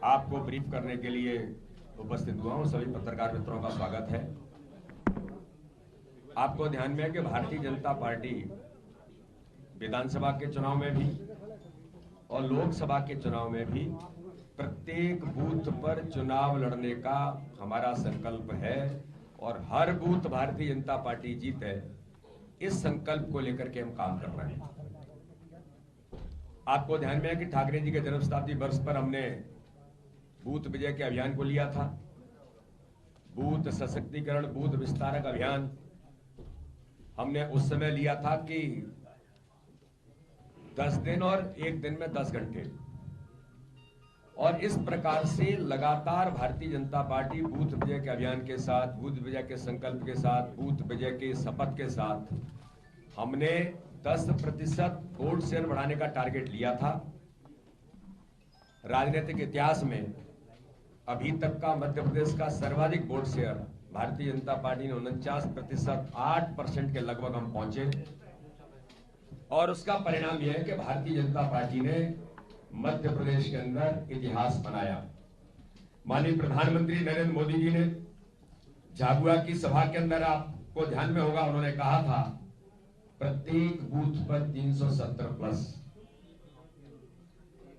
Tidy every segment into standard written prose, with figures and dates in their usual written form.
आपको ब्रीफ करने के लिए उपस्थित हुआ हूं। सभी पत्रकार मित्रों का स्वागत है। आपको ध्यान में है कि भारतीय जनता पार्टी विधानसभा के चुनाव में भी और लोकसभा के चुनाव में भी प्रत्येक बूथ पर चुनाव लड़ने का हमारा संकल्प है और हर बूथ भारतीय जनता पार्टी जीते, इस संकल्प को लेकर के हम काम कर रहे हैं। आपको ध्यान में है कि ठाकरे जी के जन्म शताब्दी वर्ष पर हमने बूथ विजय के अभियान को लिया था। बूथ सशक्तिकरण, बूथ विस्तारक अभियान हमने उस समय लिया था कि 10 दिन और एक दिन में 10 घंटे, और इस प्रकार से लगातार भारतीय जनता पार्टी बूथ विजय के अभियान के साथ, बूथ विजय के संकल्प के साथ, बूथ विजय के शपथ के साथ हमने 10% वोट शेयर बढ़ाने का टारगेट लिया था। राजनीतिक इतिहास में अभी तक का मध्य प्रदेश का सर्वाधिक vote share Bharatiya Janata party ने 49%, 8% के लगभग हम पहुंचे, और उसका परिणाम यह है कि भारतीय जनता पार्टी ने मध्य प्रदेश के अंदर इतिहास बनाया। माननीय प्रधानमंत्री नरेंद्र मोदी जी ने झाबुआ की सभा के अंदर, आपको ध्यान में होगा, उन्होंने कहा था प्रत्येक बूथ पर 370 प्लस।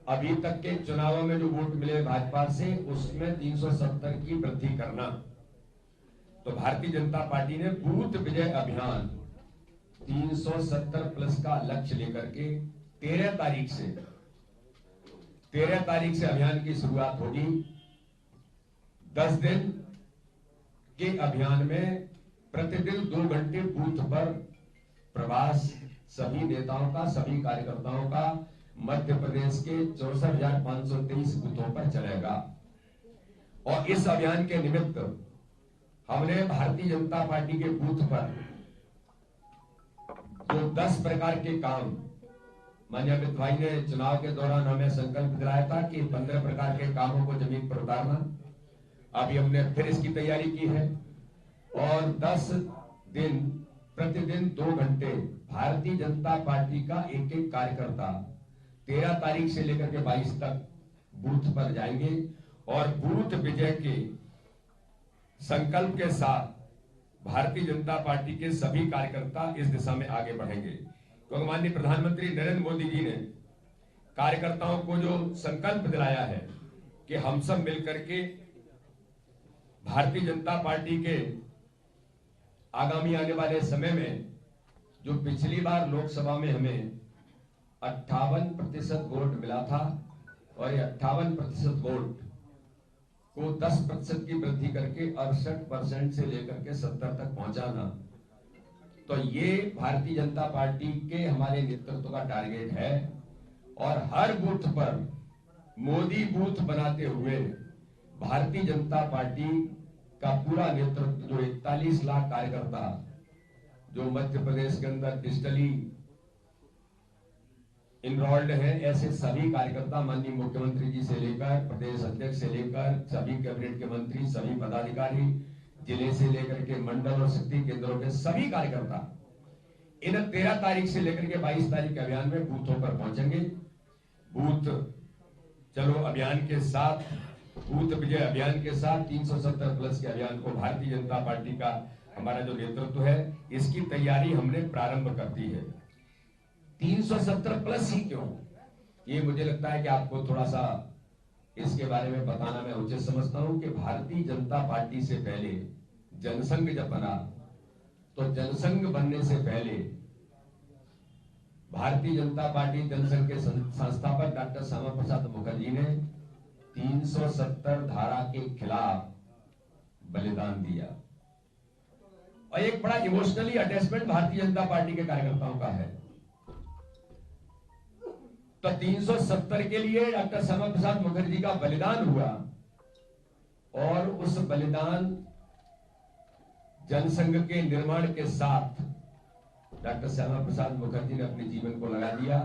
अभी तक के चुनावों में जो वोट मिले भाजपा से, उसमें 370 की वृद्धि करना। तो भारतीय जनता पार्टी ने बूथ विजय अभियान 370 प्लस का लक्ष्य लेकर के 13 तारीख से अभियान की शुरुआत होगी। 10 दिन के अभियान में प्रतिदिन 2 घंटे बूथ पर प्रवास सभी नेताओं का, सभी कार्यकर्ताओं का मध्य प्रदेश के 64,523 बूथों पर चलेगा। और इस अभियान के निमित्त हमने भारतीय जनता पार्टी के बूथ पर जो 10 प्रकार के काम, माननीय अमित भाई ने चुनाव के दौरान हमें संकल्प दिलाया था कि 15 प्रकार के कामों को जमीन पर उतारना। अभी हमने फिर इसकी तैयारी की है और 10 दिन प्रतिदिन 2 घंटे भारतीय जनता पार्टी का एक एक कार्यकर्ता 13 तारीख से लेकर के 22 तक बूथ पर जाएंगे और बूथ विजय के संकल्प के साथ भारतीय जनता पार्टी के सभी कार्यकर्ता इस दिशा में आगे बढ़ेंगे। क्योंकि माननीय प्रधानमंत्री नरेंद्र मोदी जी ने कार्यकर्ताओं को जो संकल्प दिलाया है कि हम सब मिलकर के भारतीय जनता पार्टी के आगामी आने वाले समय में, जो पिछली बार लोकसभा में हमें 58% वोट मिला था और ये 58% वोट को 10% की वृद्धि करके 68% से लेकर के 70 तक पहुंचाना, तो ये भारतीय जनता पार्टी के हमारे नेतृत्व का टारगेट है। और हर बूथ पर मोदी बूथ बनाते हुए भारतीय जनता पार्टी का पूरा नेतृत्व, जो 41 लाख कार्यकर्ता जो मध्य प्रदेश के अंदर डिजिटली इनरोल्ड है, ऐसे सभी कार्यकर्ता माननीय मुख्यमंत्री जी से लेकर प्रदेश अध्यक्ष से लेकर सभी कैबिनेट के मंत्री, सभी पदाधिकारी, जिले से लेकर के मंडल और शक्ति केंद्रों के सभी कार्यकर्ता इन 13 तारीख से लेकर के 22 तारीख के अभियान में बूथों पर पहुंचेंगे। बूथ चलो अभियान के साथ, बूथ विजय अभियान के साथ 370 प्लस के अभियान को भारतीय जनता पार्टी का हमारा जो नेतृत्व है, इसकी तैयारी हमने प्रारंभ कर दी है। 370 प्लस ही क्यों, ये मुझे लगता है कि आपको थोड़ा सा इसके बारे में बताना मैं उचित समझता हूं कि भारतीय जनता पार्टी से पहले जनसंघ जब बना, तो जनसंघ बनने से पहले भारतीय जनता पार्टी जनसंघ के संस्थापक डॉक्टर श्यामा प्रसाद मुखर्जी ने 370 धारा के खिलाफ बलिदान दिया और एक बड़ा emotionally attachment Bharatiya Janata party के कार्यकर्ताओं का है। तो 370 के लिए डॉक्टर श्यामा प्रसाद मुखर्जी का बलिदान हुआ और उस बलिदान जनसंघ के निर्माण के साथ डॉक्टर श्यामा प्रसाद मुखर्जी ने अपने जीवन को लगा दिया।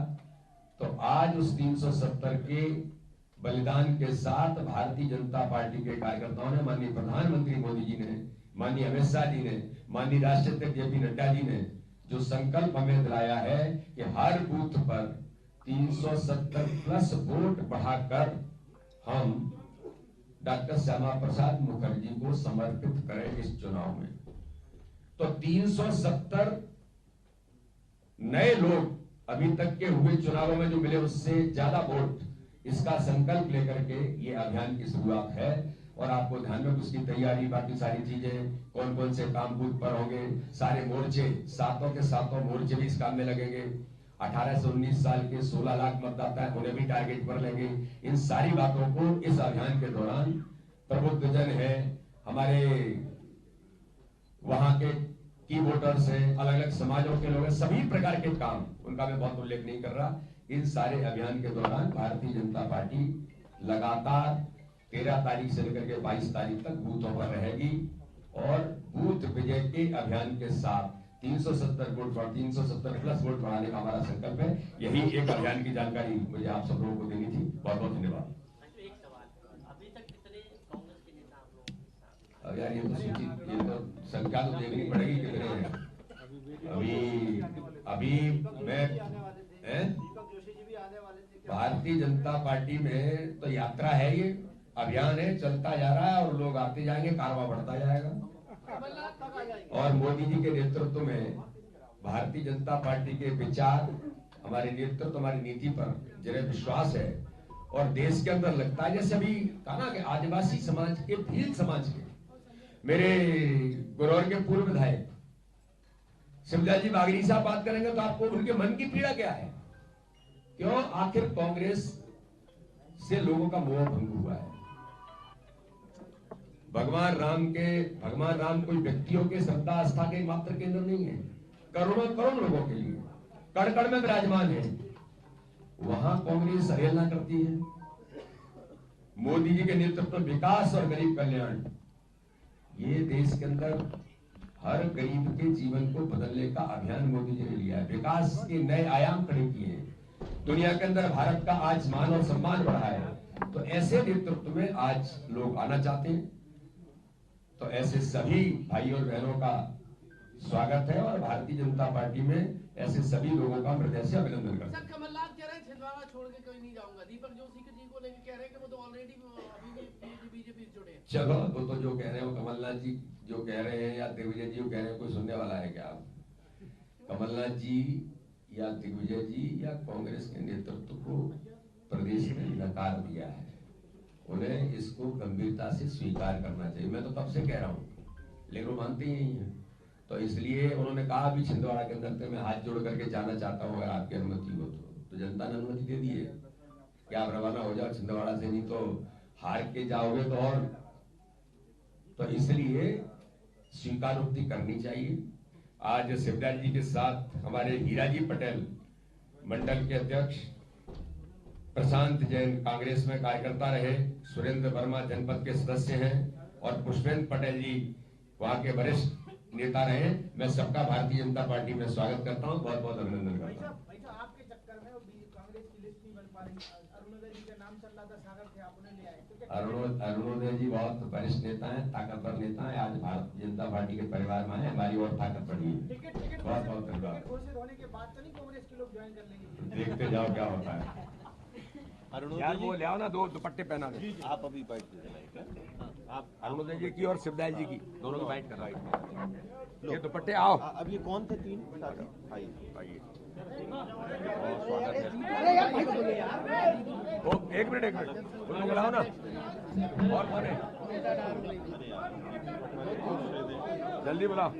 तो आज उस 370 के बलिदान के साथ भारतीय जनता पार्टी के कार्यकर्ताओं ने, माननीय प्रधानमंत्री मोदी जी ने, माननीय अमित शाह जी ने, माननीय राष्ट्रीय अध्यक्ष जेपी नड्डा जी ने जो संकल्प हमें दिलाया है कि हर बूथ पर 370 प्लस वोट बढ़ाकर हम डॉक्टर श्यामा प्रसाद मुखर्जी को समर्पित करें इस चुनाव में। तो 370 नए लोग अभी तक के हुए चुनावों में जो मिले उससे ज्यादा वोट, इसका संकल्प लेकर के ये अभियान की शुरुआत है। और आपको ध्यान में उसकी तैयारी, बाकी सारी चीजें, कौन कौन से काम बूथ पर होंगे, सारे मोर्चे, सातों के सातों मोर्चे भी इस काम में लगेंगे। 18 से 19 साल के 16 लाख मतदाता है, उन्हें भी टारगेट पर लेंगे। इन सारी बातों को इस अभियान के दौरान प्रबुद्धजन है, हमारे वहां के की वोटर्स हैं, अलग अलग समाजों के लोग हैं, सभी प्रकार के काम, उनका मैं बहुत उल्लेख नहीं कर रहा। इन सारे अभियान के दौरान भारतीय जनता पार्टी लगातार 13 तारीख से लेकर के 22 तारीख तक बूथों पर रहेगी और बूथ विजय के अभियान के साथ 370 वोट और 370 प्लस वोट बढ़ाने का हमारा संकल्प है। यही एक अभियान की जानकारी मुझे आप सब लोगों को देनी थी। बहुत बहुत धन्यवाद। एक सवाल, अभी तक कितने कांग्रेस के नेता आप लोगों के साथ? अब यार ये तो संख्या तो देखनी पड़ेगी कितने हैं। अभी मैं भारतीय जनता पार्टी में तो यात्रा है, ये अभियान है, चलता जा रहा है और लोग आते जाएंगे, कारवां बढ़ता जाएगा। और मोदी जी के नेतृत्व में भारतीय जनता पार्टी के विचार, हमारे नेतृत्व, हमारी नीति पर जिन्हें विश्वास है और देश के अंदर लगता है, जैसे अभी कहा ना कि आदिवासी समाज के, भील समाज के मेरे गुरौर के पूर्व विधायक शिवलाल जी बागरी साहब बात करेंगे तो आपको उनके मन की पीड़ा क्या है, क्यों आखिर कांग्रेस से लोगों का मोह भंग हुआ है। भगवान राम कोई व्यक्तियों के श्रद्धा आस्था के मात्र केंद्र नहीं है, करोड़ों करोड़ लोगों के लिए कण कण में विराजमान है। वहां कांग्रेस अवहेलना करती है। मोदी जी के नेतृत्व में विकास और गरीब कल्याण, ये देश के अंदर हर गरीब के जीवन को बदलने का अभियान मोदी जी ने लिया है। विकास के नए आयाम खड़े किए हैं, दुनिया के अंदर भारत का आज मान और सम्मान बढ़ा है। तो ऐसे नेतृत्व में आज लोग आना चाहते हैं। तो ऐसे सभी भाई और बहनों का स्वागत है और भारतीय जनता पार्टी में ऐसे सभी लोगों का हृदय से अभिनंदन करता हूं। सर, कमलनाथ कह रहे हैं छिंदवाड़ा छोड़ के कहीं नहीं जाऊंगा। दीपक जोशी जी को लेकर कह रहे हैं कि वो तो ऑलरेडी अभी भी बीजेपी जुड़े हैं। चलो, वो तो जो कह रहे हैं, कमलनाथ जी जो कह रहे हैं या दिग्विजय जी जो कह रहे हैं, कोई सुनने वाला है क्या? कमलनाथ जी या दिग्विजय जी या कांग्रेस के नेतृत्व को प्रदेश में नकार दिया है, उन्हें इसको गंभीरता से स्वीकार करना चाहिए। मैं तो तब से कह रहा हूँ, लेकिन वो मानते ही नहीं है। तो इसलिए उन्होंने कहा अभी छिंदवाड़ा के अंदर मैं हाथ जोड़ करके जाना चाहता हूँ, अगर आपकी अनुमति हो तो जनता ने अनुमति दे दी है कि आप रवाना हो जाओ छिंदवाड़ा से, नहीं तो हार के जाओगे तो और। तो इसलिए स्वीकारोक्ति करनी चाहिए। आज शिवलाल जी के साथ हमारे हीराजी पटेल मंडल के अध्यक्ष, प्रशांत जैन कांग्रेस में कार्यकर्ता रहे, सुरेंद्र वर्मा जनपद के सदस्य हैं और पुष्पेंद्र पटेल जी वहां के वरिष्ठ नेता रहे। मैं सबका भारतीय जनता पार्टी में स्वागत करता हूं, बहुत बहुत अभिनंदन करता हूं। आपके चक्कर में कांग्रेस की लिस्ट नहीं बन पा रही, अरुणोदय जी का नाम चल रहा था, सागर थे, आप उन्हें ले आए। अरुणोदय जी बहुत वरिष्ठ नेता है, ताकतवर नेता है, आज भारतीय जनता पार्टी के परिवार में है, हमारी और ताकत बढ़ी है। बहुत बहुत धन्यवाद। घोषित होने के बाद तो नहीं कांग्रेस के लोग ज्वाइन कर लेंगे? देखते जाओ क्या होता है। यार वो ले आओ ना, दो दुपट्टे पहना दे। आप अभी बैठ के आप अरुणोदय जी की और शिवलाल जी की दोनों की बाइट कर, ये दुपट्टे आओ। अब ये कौन थे तीन साथी? आइए, एक मिनट उनको बुलाओ ना। और कौन है? जल्दी बुलाओ।